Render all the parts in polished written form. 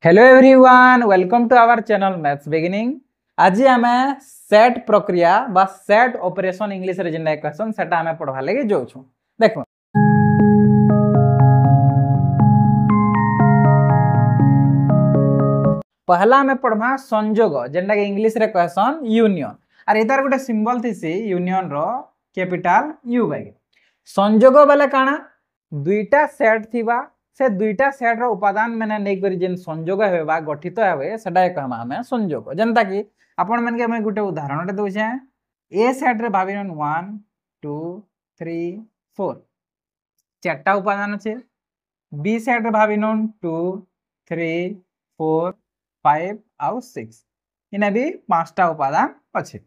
Hello everyone, welcome to our channel maths beginning. आज आम set प्रक्रिया बा सेट ऑपरेशन इंग्लिश रे जेन क्वेश्चन सेटा आम पढ़वा लगे जाऊँ। देखो पहला आम पढ़वा संजोग जेनटा कि इंग्लिश रे क्वेश्चन यूनियन। आर इतार गोटे सिंबल थी यूनियन रो कैपिटल यू बाई। संजोग बेले काना दुईटा सेट थिबा से दुईटा सेट रो उपादान मैंने नहीं करी जेन संजोग हेबा गठित हेबे सेटा कहमा हमें संजोग। जनता कि आपण मन के मैं गुटे उदाहरण दउछे। ए सेट रे भाबिन 1 2 3 4 चारटा उपादान আছে। बी सेट रे भाबिन 2 3 4 5 आउ 6 इने भी पांचटा उपादान अछि।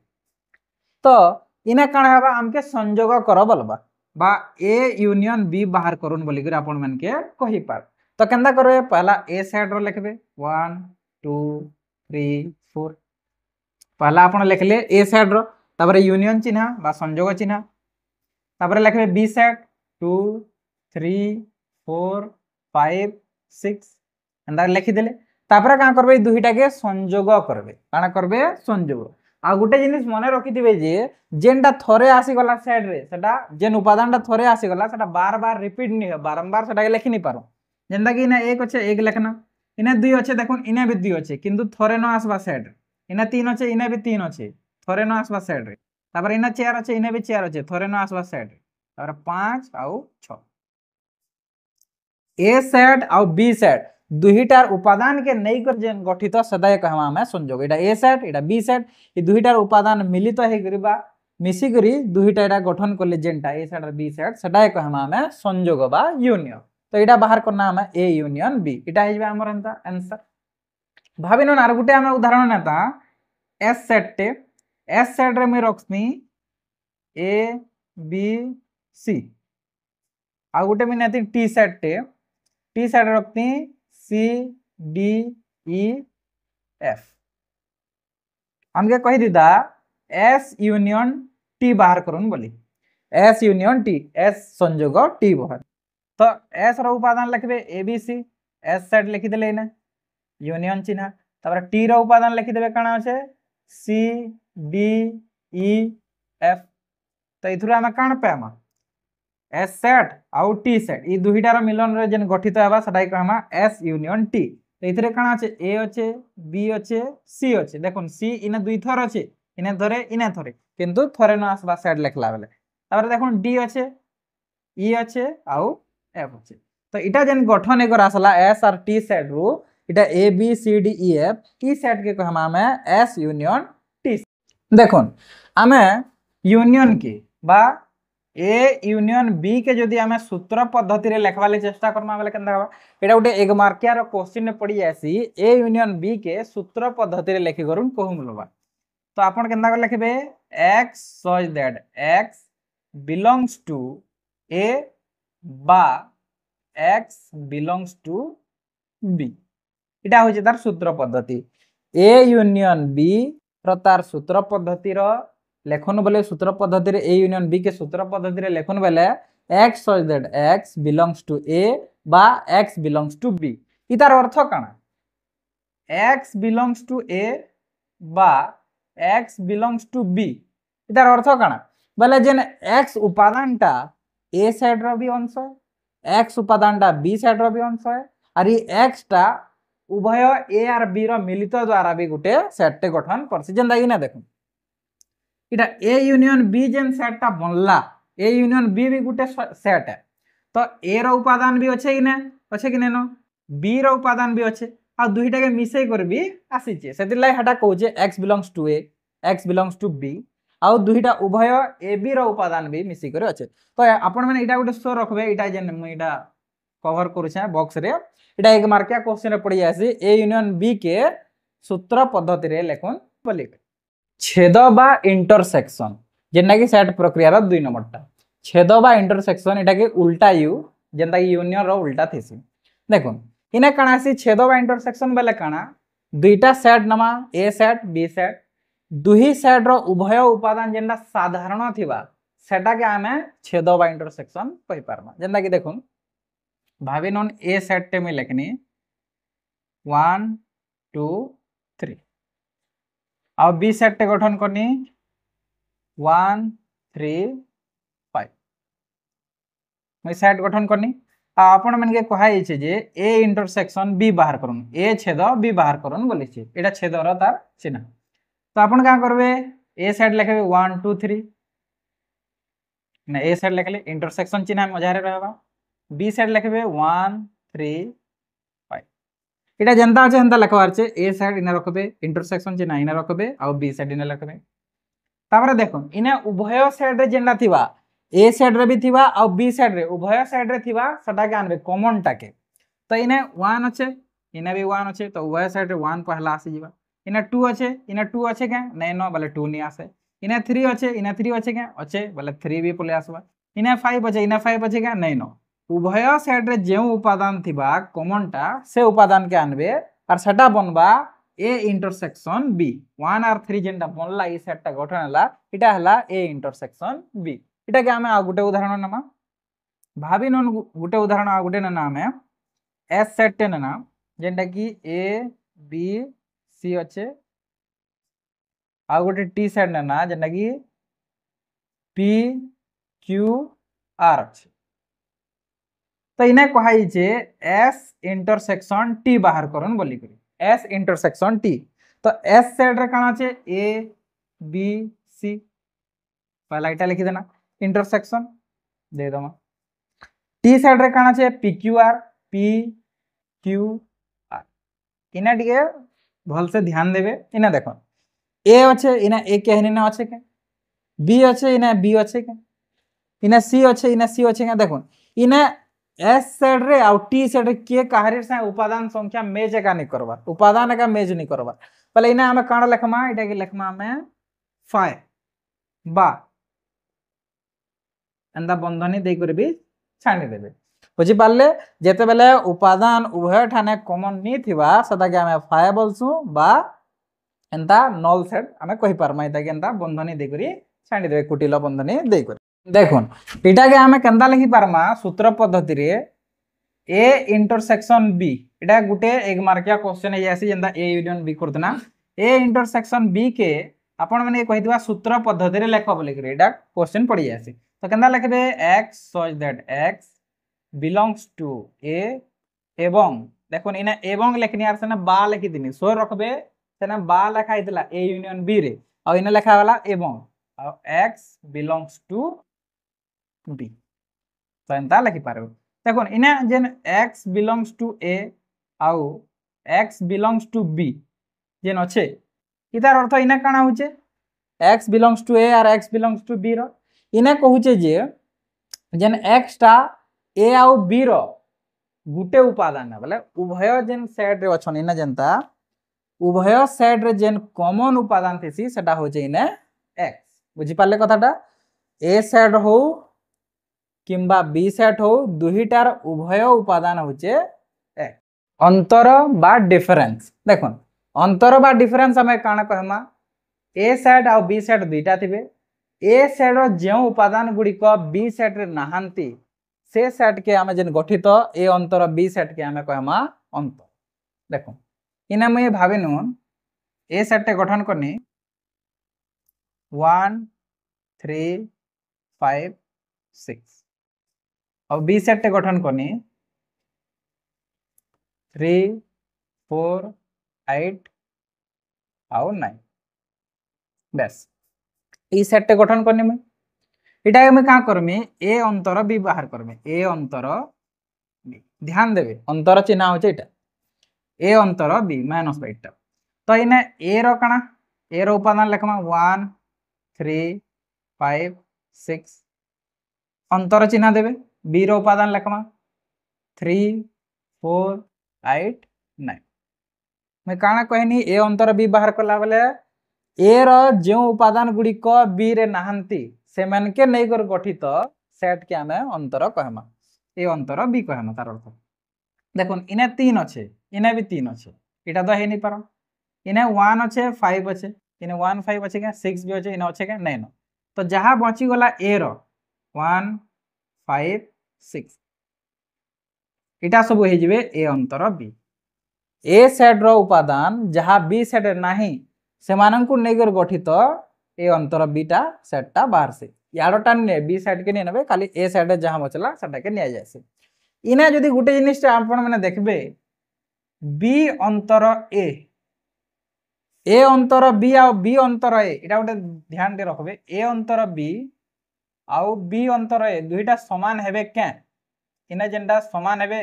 तो इने काना हेबा हमके संजोग कर बोलबा बा ए यूनियन बी बाहर करूँ बोली कर आपण मन के कहि पार। तो केंदा करबे पहला ए सेट रो लिखबे 1 2 3 4 पहला आपण लिखले ए सेट रो तापर यूनियन चिन्ह बा संजोग चिन्ह तापर लिखबे बी सेट 2 3 4 5 6 एंदा लिखि देले तापर का करबे दुहीटा के संजोग करबे काना करबे संजोग। आ गोटे जिनिस मने रखिथिबे जे जेनटा थरे आसी गला साइड रे सेटा जेन उपादानटा थरे आसी गला सेटा बार बार रिपीट नि बारंबार सेटा के लिखि नि पारो। जेनटा कि इने एक अच्छे एक लिखना इने दुई अच्छे देखुन इने भी दुई अच्छे किंतु थरे न आसबा साइड रे इने तीन अच्छे इने भी तीन अच्छे थरे न आसबा साइड रे तापर इने चार अच्छे इने भी चार अच्छे थरे न आसबा साइड रे तापर 5 आउ 6 ए सेट आउ बी सेट दुहीटार उपादान के नहीं कर जेन गठित सदा कहमा हमें संजोग। एटा ए सेट एटा बी सेट ई दुहीटार उपादान मिलित हे करबा मिसी करी दुहीटा एटा गठन करले जेनटा ए सेट और बी सेट सदा कहमा हमें संजोग बा यूनियन। तो एटा बाहर करना हमें ए यूनियन बी एटा हेबा हमर एंता आंसर। भाबिनो आर गुटे हम उदाहरण नेता एस सेट रे मैं रखनी ए बी सी आ गुटे मैं नेती टी सेट रखनी सी डी ई एफ। हमके कही दीदा एस यूनियन टी बाहर करूँ बोली एस यूनियन टी एस संजोग टी बाहर। तो एस रो उपादान लिखबे A B C S set लिखि देले इने यूनियन चिन्ह तापर टी रो उपादान लिखि देबे काना আছে सी डी ई एफ। तो इथुरा हम कान पामा एस सेट आउ टी सेट ई दुहीटार मिलन रे जेन गठित हेबा सदाई कहमा एस यूनियन टी। तो इथरे काना আছে ए আছে बी আছে सी আছে देखुन सी इने दुई थर আছে इने थरे किंतु थरे न आसबा सेट लिखला बेले तापर देखुन डी আছে ई আছে आउ एफ আছে। तो इटा जेन गठन एकर आसला एस और टी सेट रु इटा A B C D E F टी सेट के कहमा हमें एस यूनियन टी। देखुन आमे यूनियन के बा ए यूनियन बी के जदि आमे सूत्र पद्धति रे लेखवा ले चेष्टा करमा बेले केनदा होबा एटा उटे एक मार्किया रो क्वेश्चन ने पड़ी आसी ए यूनियन बी के सूत्र पद्धति रे लेखि करूं कहूं लोबा। तो आपण केनदा कर लिखबे x such that x belongs to A बा x बिलोंग्स टू बी एटा होचे तार सूत्र पद्धति। ए यूनियन बी रो तार सूत्र पद्धति रो लेखन बेले सूत्र पद्धति रे ए यूनियन बी के सूत्र पद्धति रे लेखन बेले x such that x belongs to A बा x बिलोंग्स टू बी इतार अर्थ काना x बिलोंग्स टू ए बा x बिलोंग्स टू बी इतार अर्थ काना बेले जेन x उपादानटा ए सेट रो भी अंश है x उपादानटा बी सेट रो भी अंश है और ये x टा उभय ए और बी रो मिलित द्वारा भी गुटे सेट टे गठन करसी। जेंदा कि ना देखो इटा ए यूनियन बी जेन सेट टा बनला ए यूनियन बी भी गुटे सेट है। तो ए रो उपादान भी अच्छे कि न बी रो उपादान भी अच्छे आ दुईटा के मिसई कर भी आसीचे सेति लाई हटा कहूचे x belongs to A x belongs to B आ दुईटा उभय ए बी रो उपादान भी मिसई कर अच्छे। तो आपण माने इटा गुटे सो रखबे इटा जेन म इटा कवर करूछे बॉक्स रे इटा एक मार्किया क्वेश्चन रे पड़ी आसी ए यूनियन बी के सूत्र पद्धति रे लेखन बोली छेद बा इंटरसेक्शन जेनटा कि सेट प्रक्रिया रो 2 नंबरटा छेद बा इंटरसेक्शन एटा के उल्टा यू जेनटा कि यूनियन रो उल्टा थेसी। देखुन इने काना आसी छेद बा इंटरसेक्शन बेले काना दुईटा सेट नमा ए सेट बी सेट दुही सेट रो उभय उपादान जेनटा साधारण थिबा सेटा के आमे छेद बा इंटरसेक्शन कहि पारमा। जेनटा कि देखुन भाबी नन ए सेट टे में लेखनी 1 2 3 आ बी सेट टे गठन करनी 1 3 5 मैं सेट गठन करनी आपण मन के कहा छे जे ए इंटरसेक्शन बी बाहर करन ए छेद बी बाहर करन बोली छे एटा छेदर तार चिन्ह तो आपण का करबे ए साइड लिखबे 1 2 3 ना ए साइड लिखले इंटरसेक्शन चिन्ह मझारे रहबा बी साइड लिखबे 1 3 5 एटा जनता আছে हंता लिखवार छे ए साइड इने रखबे इंटरसेक्शन चिन्ह इने रखबे आ बी साइड इने लिखबे तापर देखो इने उभय साइड रे जेंडा थिबा ए साइड रे भी थिबा आ बी साइड रे उभय साइड रे थिबा सदा के आनबे कॉमन टाके तो इने 1 अच्छे इने भी 1 अच्छे तो उभय साइड रे 1 पहला आसी जीवा इने 2 अच्छे के नै न बोले 2 नहीं आसे इने 3 अच्छे के अच्छे बोले 3 भी पले आसबा इने 5 अच्छे के नै न उभय साइड रे जेउ उपादान थिबा कॉमन टा से उपादान के आनबे और सेटा बनबा ए इंटरसेक्शन बी 1 और 3 जेंडा बनला ई सेट टा गठन हला इटा हला ए इंटरसेक्शन बी इटा के हमें आ गुटे उदाहरण नमा भाभी नन गुटे उदाहरण आ गुटे ना नाम है एस सेट टे ना जेंडा की ए बी सी अच्छे आ गुटे टी सेट ना जेंडा की पी क्यू आर अच्छे तो इने कहाई छे एस इंटरसेक्शन टी बाहर करन बोली करी एस इंटरसेक्शन टी तो एस सेट रे काना छे ए बी सी पहला इटा लिखि देना इंटरसेक्शन दे दमा टी साइड रे काना छे पी क्यू आर इना टिके भल से ध्यान देबे इना देखो ए अच्छे इना ए के हनिना अच्छे के बी अच्छे इना बी अच्छे के इना सी अच्छे के देखो इना एस साइड रे आ टी साइड रे के काहरे से उपादान संख्या मेज का नहीं करबा उपादान का मेज नहीं करबा पहले इना हमें काण लिखमा इटा के लिखमा हमें 5 बा एंदा बंधनी दे कर भी छाणी देबे बुझी पाले जेते बेले उपादान उभय ठाने कॉमन नी थिबा सदा के हमें 5 बोलसु बा एंदा नल सेट हमें कहि परमा इता के एंदा बंधनी दे करी छाणी देबे कुटिल बंधनी दे कर देखुन इटा के हमें केंदा लिखि पारमा सूत्र पद्धति रे ए इंटरसेक्शन बी इटा गुटे एक मार्किया क्वेश्चन है ऐसी जेंदा ए यूनियन बी करदना ए इंटरसेक्शन बी के आपण माने कहितबा सूत्र पद्धति रे लेखो बोली करी इटा क्वेश्चन पड़ी जासी तो केंदा लिखबे x such that x belongs to a एवं देखुन इना एवं लेखनी आर सेना बा लिखि दिनी सो रखबे सेना बा लिखा हितला ए यूनियन बी रे और इना लिखा वाला एवं और x belongs to b तो एंता लिखि पारबो देखुन इना जेन x belongs to a आउ x belongs to b जेन अच्छे इतार अर्थ इना काना होचे x belongs to a और x belongs to b रो इना कहूचे जे जेन x टा a आउ b रो गुटे उपादान है बोले उभय जेन सेट रे अछन इना जनता उभय सेट रे जेन कॉमन उपादान थेसी सेटा होचे इने x बुझी पाले कथाटा a सेट हो किंबा b सेट हो दुहिटार उभय उपादान होचे x अंतर बा डिफरेंस देखो अंतर बा डिफरेंस हमें काना कहमा a सेट आ b सेट दुईटा थिबे ए सेट रो जे उपादान गुड़िक बी सेट रे नाहांती से सेट के आमे जेन गठित ए अंतर बी सेट के आमे कहमा अंतर देखो इना मैं भाबिनु ए सेट टे गठन करनी 1 3 5 6 और बी सेट टे गठन करनी 3 4 8 और 9 बस ई सेट टे गठन करनी मैं इटा मैं का करमी ए अंतर बी बाहर करमी ए अंतर बी ध्यान देबे अंतर चिन्ह होचे इटा ए अंतर बी माइनस बाय इटा तो इने ए रो काना ए रो उपादान लिखमा 1 3 5 6 अंतर चिन्ह देबे बी रो उपादान लिखमा 3 4 8 9 मैं काना कहनी ए अंतर बी बाहर करला बेले ए रो जे उपादान गुड़िक बी रे नाहांती से मन के नहीं कर गठित सेट के आमे अंतर कहमा ए अंतर बी कहमा तार अर्थ देखुन इने 3 अच्छे इने भी 3 अच्छे इटा तो है नहीं पार इने 1 अच्छे 5 अच्छे इने 1 5 अच्छे क्या 6 भी अच्छे इने अच्छे क्या 9 तो जहाँ बची गला ए रो 1 5 6 इटा सब हो जिवे ए अंतर बी ए सेट रो उपादान जहाँ बी सेट नाही सेमानंकु नेगर गठित ए अंतर बीटा सेटटा बाहर से याडटा ने बी सेट के नेबे खाली ए सेट जहाँ बचला सेटा के निया जायसे इना जदी गुटे जिनिसटा आपण माने देखबे बी अंतर ए अंतर बी आ बी अंतर ए एटा गुटे ध्यान दे रखबे ए अंतर बी आउ बी अंतर ए दुईटा समान हेबे के इना जेंडा समान हेबे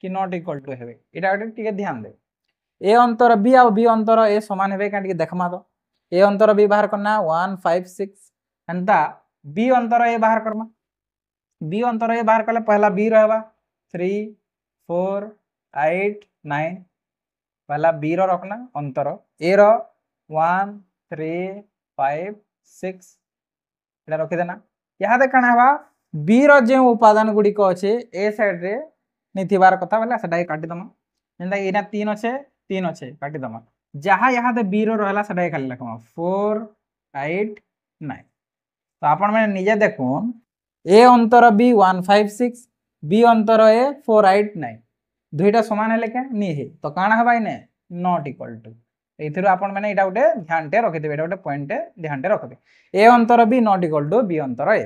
कि नॉट इक्वल टू हेबे एटा गुटे टिके ध्यान दे ए अंतर बी आउ बी अंतर ए समान हेबे का टिके देखमा दो ए अंतर बी बाहर करना 1 5 6 एंता बी अंतर ए बाहर करमा बी अंतर ए बाहर करले पहला बी रहबा 3 4 8 9 पहला बी रो रखना अंतर ए रो 1 3 5 6 एटा रखि देना यहाँ दे कण हवा बी रो जे उपादान गुडी को अछि ए साइड रे निथिबार कथा बेला सेटा काटि दमा जेंदा एना 3 अछि काटि दमा जहाँ यहाँ दे बी रो रहला सेटा खाली लिखमा 4 8 9 तो आपण माने निजे देखुन ए अंतर बी 1 5 6 बी अंतर ए 4 8 9 दुईटा समान हेले के नी हे तो काना हबा इने नॉट इक्वल टू एथिरो आपण माने एटा उटे ध्यान टे रखि देबे एटा उटे पॉइंट ध्यान टे रखबे ए अंतर B not equal to B अंतर ए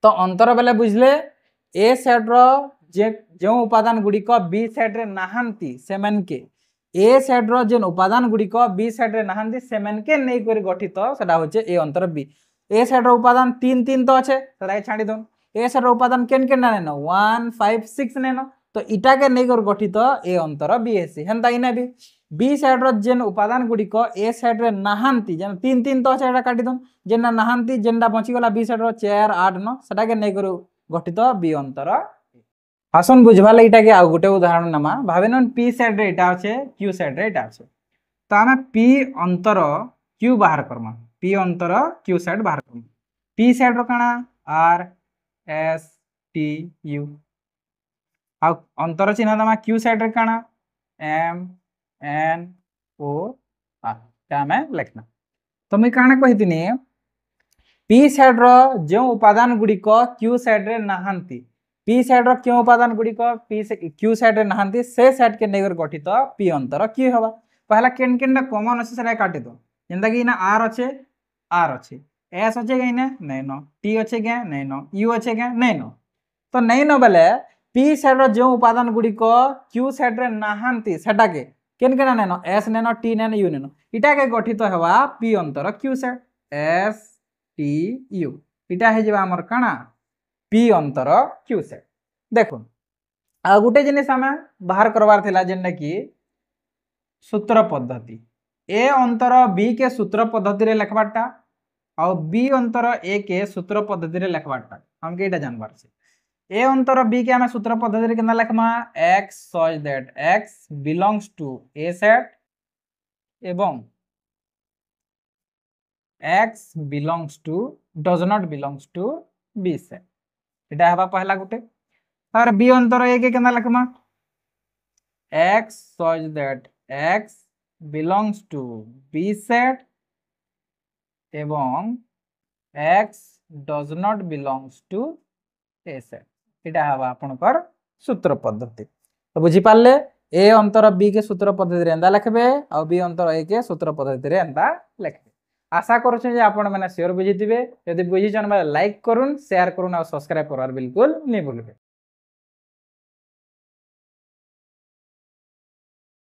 तो अंतर बेले बुझले ए सेट रो जे जो उपादान गुडी को बी सेट रे नाहंती सेमन के ए सेट रो जे उपादान गुडी को बी सेट रे नाहंती सेमन के नै करी गठित सेटा होचे ए अंतर बी ए सेट रो उपादान 3 3 तो अच्छे सेटा छाडी दोन ए सेट रो उपादान केन केन नेनो 1 5 6 नेनो तो इटा के नै कर गठित ए अंतर बी एसी हेंता इना बी सेट रो जेन उपादान गुडी को ए सेट रे नाहंती जेन 3 3 तो सेटा काटी दोन जेना नाहंती जेंडा बची गला बी सेट रो 4 8 9 सेटा के नै कर गठित बी अंतर आसन बुझवा ले इटा के आ गुटे उदाहरण नमा भाबेन पी सेट रे इटा আছে क्यू सेट रे इटा আছে तो आमे पी अंतर क्यू बाहर करमा पी अंतर क्यू सेट बाहर करमा पी सेट रो काना आर एस टी यू आ अंतर चिन्ह दमा क्यू सेट रे काना एम एन ओ आर ता मैं लिखना तो मैं काना कहितिनी पी सेट रो जो उपादान गुडी को क्यू सेट रे नाहंती पी सेट रो क्यों उपादान गुडी को पी से क्यू सेट रे नाहंती से सेट के नेगर गठित पी अंतर क्यू हबा पहला केन केन कॉमन अछि सेटा काटि दो जेंदा कि ना आर अच्छे एस अच्छे के ना नहीं नो टी अच्छे के नहीं नो यू अच्छे के नहीं नो तो नहीं नो बेले पी सेट रो जो उपादान गुडी को क्यू सेट रे नाहंती सेटा के केन केन नेनो एस नेनो टी नेनो यू नेनो इटा के गठित हवा पी अंतर Q set S T U इटा हे जेबा हमर काना पी अंतर क्यू सेट देखो आ गुटे जिनिस हमें बाहर करवार थिला जेने कि सूत्र पद्धति ए अंतर बी के सूत्र पद्धति रे लिखबाटा और बी अंतर ए के सूत्र पद्धति रे लिखबाटा हमके एटा जानबार छै ए अंतर बी के हमें सूत्र पद्धति रे केना लिखमा x such that x belongs to a set एवं x belongs to does not belongs to b set एटा हबा पहला गुटे और बी अंतर ए के केना लिखमा x such that x belongs to b set एवं x does not belongs to a set एटा हवा आपनकर सूत्र पद्धति तो बुझी पाले ए अंतर बी के सूत्र पद्धति रे एंदा लिखबे और बी अंतर ए के सूत्र पद्धति रे एंदा लिखबे आशा करूँ जे आपण मैंने श्योर बुझीथिबे यदि बुझीछन लाइक करूँ शेयर करूँ और सब्सक्राइब करवार बिल्कुल नहीं भूलबे।